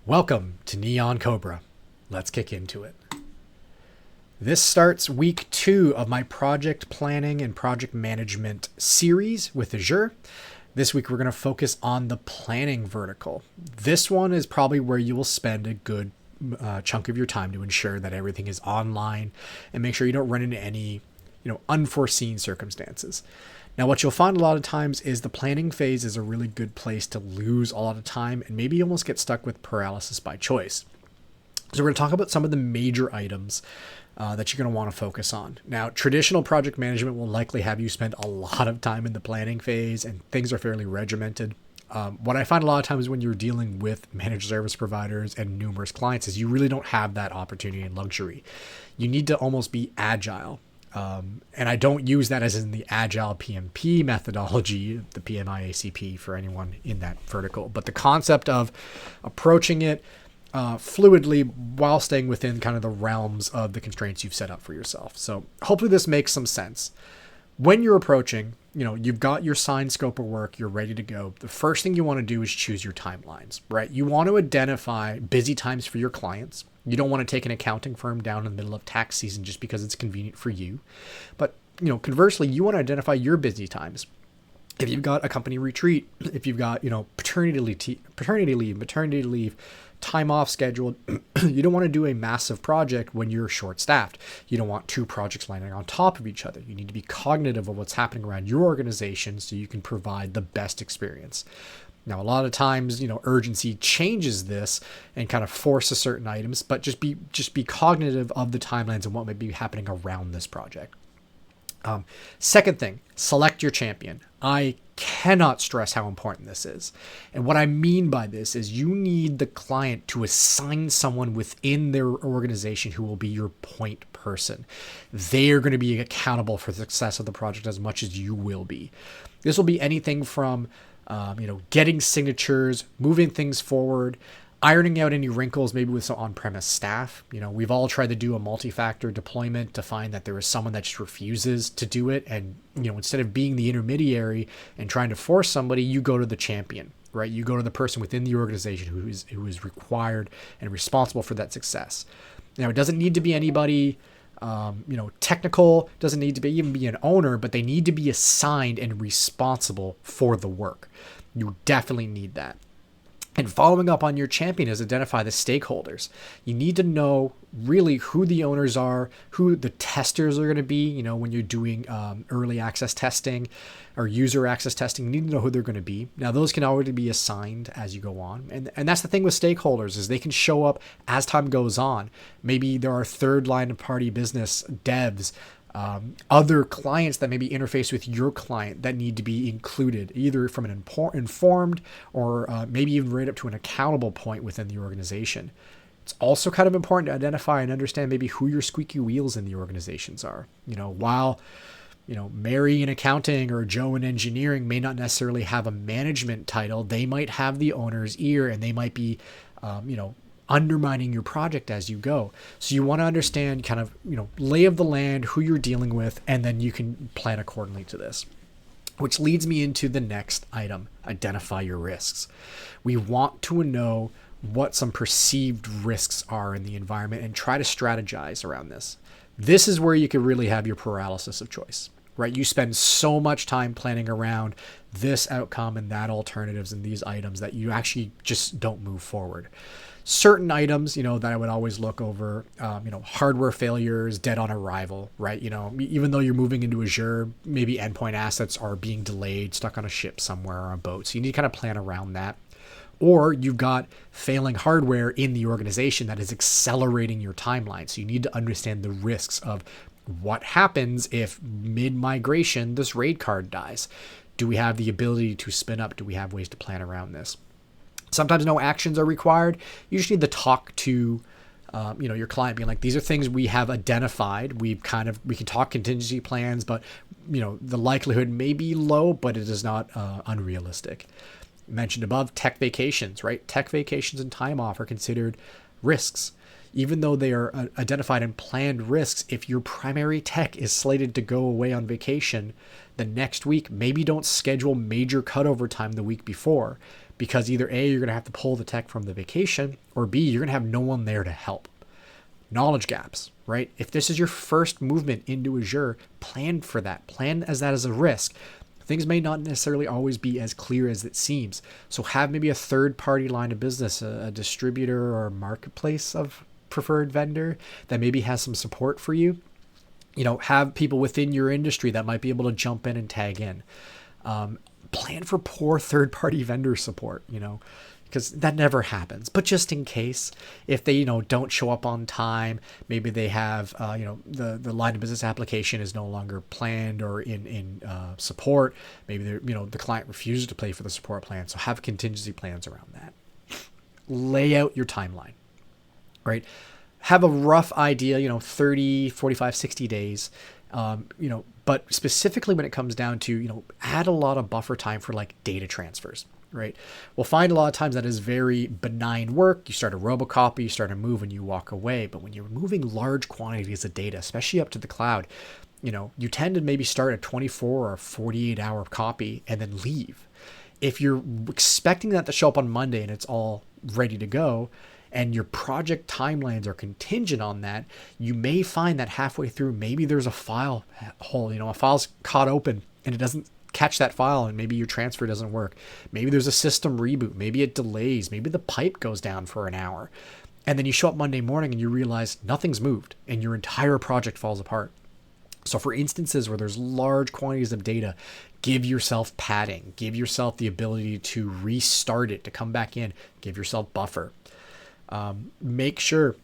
Welcome to Neon Cobra. Let's kick into it. This starts week 2 of my project planning and project management series with Azure. This week we're going to focus on the planning vertical. This one is probably where you will spend a good chunk of your time to ensure that everything is online and make sure you don't run into any unforeseen circumstances. Now, what you'll find a lot of times is the planning phase is a really good place to lose a lot of time and maybe almost get stuck with paralysis by choice. So we're going to talk about some of the major items that you're going to want to focus on. Now, traditional project management will likely have you spend a lot of time in the planning phase and things are fairly regimented. What I find a lot of times when you're dealing with managed service providers and numerous clients is you really don't have that opportunity and luxury. You need to almost be agile. And I don't use that as in the agile PMP methodology, the PMIACP for anyone in that vertical, but the concept of approaching it fluidly while staying within kind of the realms of the constraints you've set up for yourself. So hopefully this makes some sense. When you're approaching, you've got your signed scope of work, you're ready to go. The first thing you want to do is choose your timelines, right? You want to identify busy times for your clients. You don't want to take an accounting firm down in the middle of tax season just because it's convenient for you. But, conversely, you want to identify your busy times. If you've got a company retreat, if you've got, paternity leave, maternity leave, time off scheduled, you don't want to do a massive project when you're short-staffed. You don't want 2 projects lining on top of each other. You need to be cognitive of what's happening around your organization so you can provide the best experience. Now, a lot of times, urgency changes this and kind of forces certain items, but just be cognitive of the timelines and what might be happening around this project. Second thing, select your champion. I cannot stress how important this is. And what I mean by this is you need the client to assign someone within their organization who will be your point person. They're going to be accountable for the success of the project as much as you will be. This will be anything from getting signatures, moving things forward, ironing out any wrinkles, maybe with some on-premise staff. We've all tried to do a multi-factor deployment to find that there is someone that just refuses to do it. And, instead of being the intermediary and trying to force somebody, you go to the champion, right? You go to the person within the organization who is required and responsible for that success. Now, it doesn't need to be anybody technical, doesn't need to even be an owner, but they need to be assigned and responsible for the work. You definitely need that. And following up on your champion is identify the stakeholders. You need to know really who the owners are, who the testers are going to be. When you're doing early access testing or user access testing, you need to know who they're going to be. Now, those can already be assigned as you go on. And that's the thing with stakeholders is they can show up as time goes on. Maybe there are third line of party business devs, other clients that maybe interface with your client that need to be included either from an informed or maybe even right up to an accountable point within the organization. It's also kind of important to identify and understand maybe who your squeaky wheels in the organizations are. While Mary in accounting or Joe in engineering may not necessarily have a management title, they might have the owner's ear and they might be undermining your project as you go. So you want to understand kind of, lay of the land, who you're dealing with, and then you can plan accordingly to this. Which leads me into the next item, identify your risks. We want to know what some perceived risks are in the environment and try to strategize around this. This is where you can really have your paralysis of choice, right? You spend so much time planning around this outcome and that alternatives and these items that you actually just don't move forward. Certain items, that I would always look over, hardware failures, dead on arrival, right? Even though you're moving into Azure, maybe endpoint assets are being delayed, stuck on a ship somewhere or a boat. So you need to kind of plan around that. Or you've got failing hardware in the organization that is accelerating your timeline. So you need to understand the risks of what happens if mid-migration this RAID card dies. Do we have the ability to spin up? Do we have ways to plan around this? Sometimes no actions are required. You just need to talk to, your client, being like, these are things we have identified. We can talk contingency plans, but the likelihood may be low, but it is not unrealistic. Mentioned above, tech vacations, right? Tech vacations and time off are considered risks. Even though they are identified and planned risks, if your primary tech is slated to go away on vacation the next week, maybe don't schedule major cutover time the week before. because either A, you're going to have to pull the tech from the vacation, or B, you're going to have no one there to help. Knowledge gaps, right? If this is your first movement into Azure, plan for that. Plan as that as a risk. Things may not necessarily always be as clear as it seems. So have maybe a third-party line of business, a distributor or a marketplace of preferred vendor that maybe has some support for you. Have people within your industry that might be able to jump in and tag in. Plan for poor third-party vendor support, because that never happens. But just in case, if they, don't show up on time, maybe they have, the line of business application is no longer planned or in support. Maybe the client refuses to pay for the support plan. So have contingency plans around that. Lay out your timeline, right? Have a rough idea, 30, 45, 60 days, but specifically when it comes down to, add a lot of buffer time for like data transfers. Right. We'll find a lot of times that is very benign work. You start a robocopy, you start a move and you walk away. But when you're moving large quantities of data, especially up to the cloud, you tend to maybe start a 24 or 48 hour copy and then leave. If you're expecting that to show up on Monday and it's all ready to go, and your project timelines are contingent on that, you may find that halfway through, maybe there's a file hole, a file's caught open and it doesn't catch that file, and maybe your transfer doesn't work. Maybe there's a system reboot. Maybe it delays. Maybe the pipe goes down for an hour. And then you show up Monday morning and you realize nothing's moved and your entire project falls apart. So for instances where there's large quantities of data, give yourself padding. Give yourself the ability to restart it, to come back in. Give yourself buffer. Make sure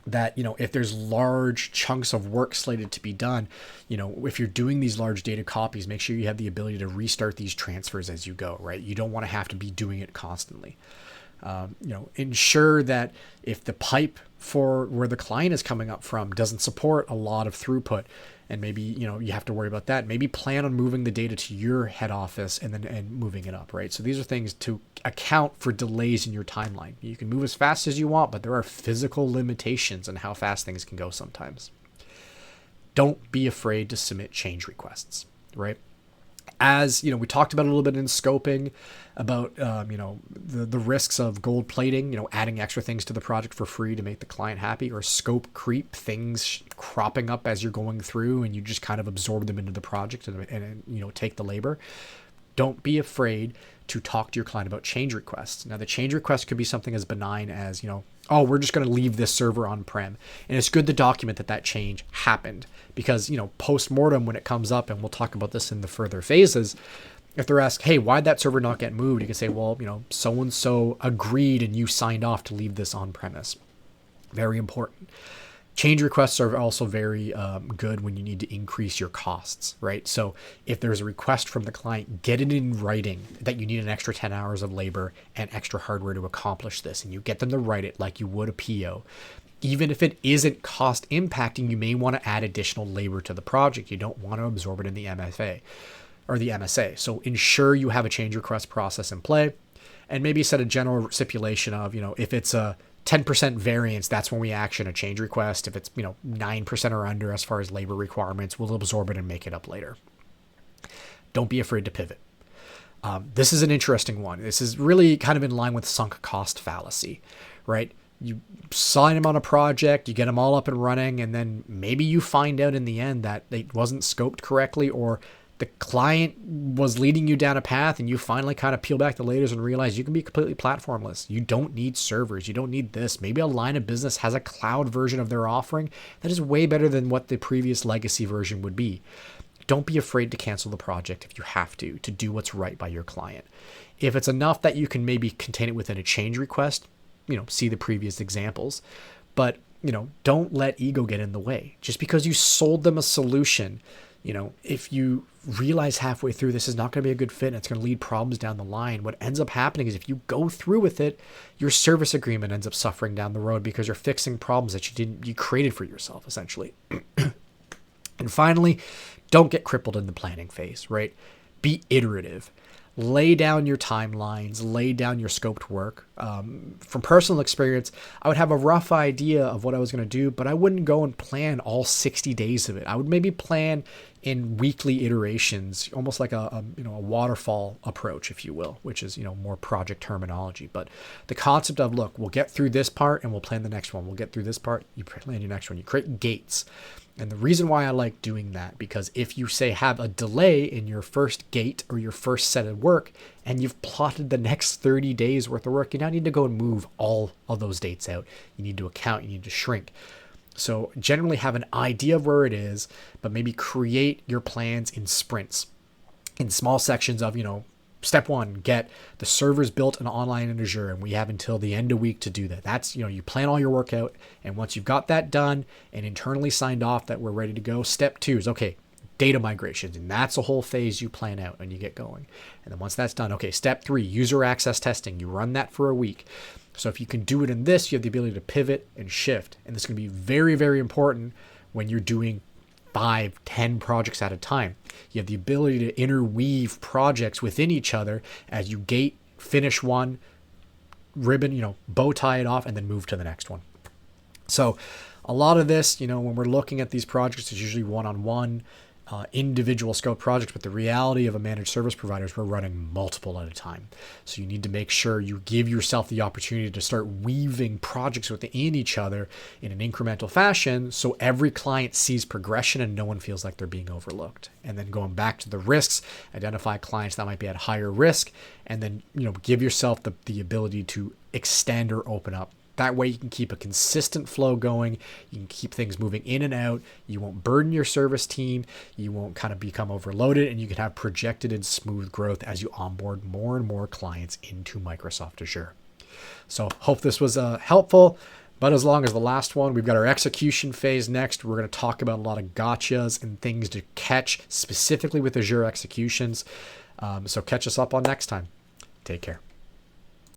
that, if there's large chunks of work slated to be done, if you're doing these large data copies, make sure you have the ability to restart these transfers as you go, right? You don't want to have to be doing it constantly. Ensure that if the pipe for where the client is coming up from doesn't support a lot of throughput, and maybe, you have to worry about that, maybe plan on moving the data to your head office and moving it up, right? So these are things to account for delays in your timeline. You can move as fast as you want, but there are physical limitations on how fast things can go sometimes. Don't be afraid to submit change requests, right? As we talked about a little bit in scoping about the risks of gold plating, adding extra things to the project for free to make the client happy, or scope creep, things cropping up as you're going through and you just kind of absorb them into the project and take the labor. Don't be afraid to talk to your client about change requests. Now, the change request could be something as benign as, we're just going to leave this server on-prem. And it's good to document that change happened because, post-mortem when it comes up, and we'll talk about this in the further phases, if they're asked, hey, why'd that server not get moved? You can say, well, so-and-so agreed and you signed off to leave this on-premise. Very important. Change requests are also very good when you need to increase your costs, right? So if there's a request from the client, get it in writing that you need an extra 10 hours of labor and extra hardware to accomplish this. And you get them to write it like you would a PO. Even if it isn't cost impacting, you may want to add additional labor to the project. You don't want to absorb it in the MFA or the MSA. So ensure you have a change request process in play and maybe set a general stipulation of, if it's a 10% variance, that's when we action a change request. If it's, 9% or under as far as labor requirements, we'll absorb it and make it up later. Don't be afraid to pivot. This is an interesting one. This is really kind of in line with sunk cost fallacy, right? You sign them on a project, you get them all up and running, and then maybe you find out in the end that it wasn't scoped correctly, or the client was leading you down a path and you finally kind of peel back the layers and realize you can be completely platformless. You don't need servers. You don't need this. Maybe a line of business has a cloud version of their offering that is way better than what the previous legacy version would be. Don't be afraid to cancel the project if you have to do what's right by your client. If it's enough that you can maybe contain it within a change request, see the previous examples, but, don't let ego get in the way. Just because you sold them a solution, if you realize halfway through this is not going to be a good fit and it's going to lead problems down the line, what ends up happening is if you go through with it, your service agreement ends up suffering down the road because you're fixing problems that you created for yourself, essentially. And finally, don't get crippled in the planning phase, right? Be iterative. lay down your timelines, lay down your scoped work. From personal experience, I would have a rough idea of what I was going to do, but I wouldn't go and plan all 60 days of it. I would maybe plan in weekly iterations, almost like a waterfall approach, if you will, which is, more project terminology. But the concept of, look, we'll get through this part and we'll plan the next one. We'll get through this part, you plan your next one. You create gates. And the reason why I like doing that, because if you say have a delay in your first gate or your first set of work and you've plotted the next 30 days worth of work, you now need to go and move all of those dates out. You need to account, you need to shrink. So generally have an idea of where it is, but maybe create your plans in sprints, in small sections of, step one, get the servers built and online in Azure, and we have until the end of week to do that. That's, you plan all your work out, and once you've got that done and internally signed off that we're ready to go, step two is, okay, data migrations, and that's a whole phase you plan out and you get going. And then once that's done, okay, step three, user access testing. You run that for a week. So if you can do it in this, you have the ability to pivot and shift, and this is going to be very, very important when you're doing 5-10 projects at a time. You have the ability to interweave projects within each other as you gate, finish one, ribbon, bow tie it off, and then move to the next one. So a lot of this, when we're looking at these projects, it's usually one-on-one, individual scope projects, but the reality of a managed service provider is we're running multiple at a time. So you need to make sure you give yourself the opportunity to start weaving projects within each other in an incremental fashion so every client sees progression and no one feels like they're being overlooked. And then going back to the risks, identify clients that might be at higher risk, and then give yourself the ability to extend or open up. That way you can keep a consistent flow going. You can keep things moving in and out. You won't burden your service team. You won't kind of become overloaded, and you can have projected and smooth growth as you onboard more and more clients into Microsoft Azure. So hope this was helpful. But as long as the last one, we've got our execution phase next. We're going to talk about a lot of gotchas and things to catch specifically with Azure executions. So catch us up on next time. Take care.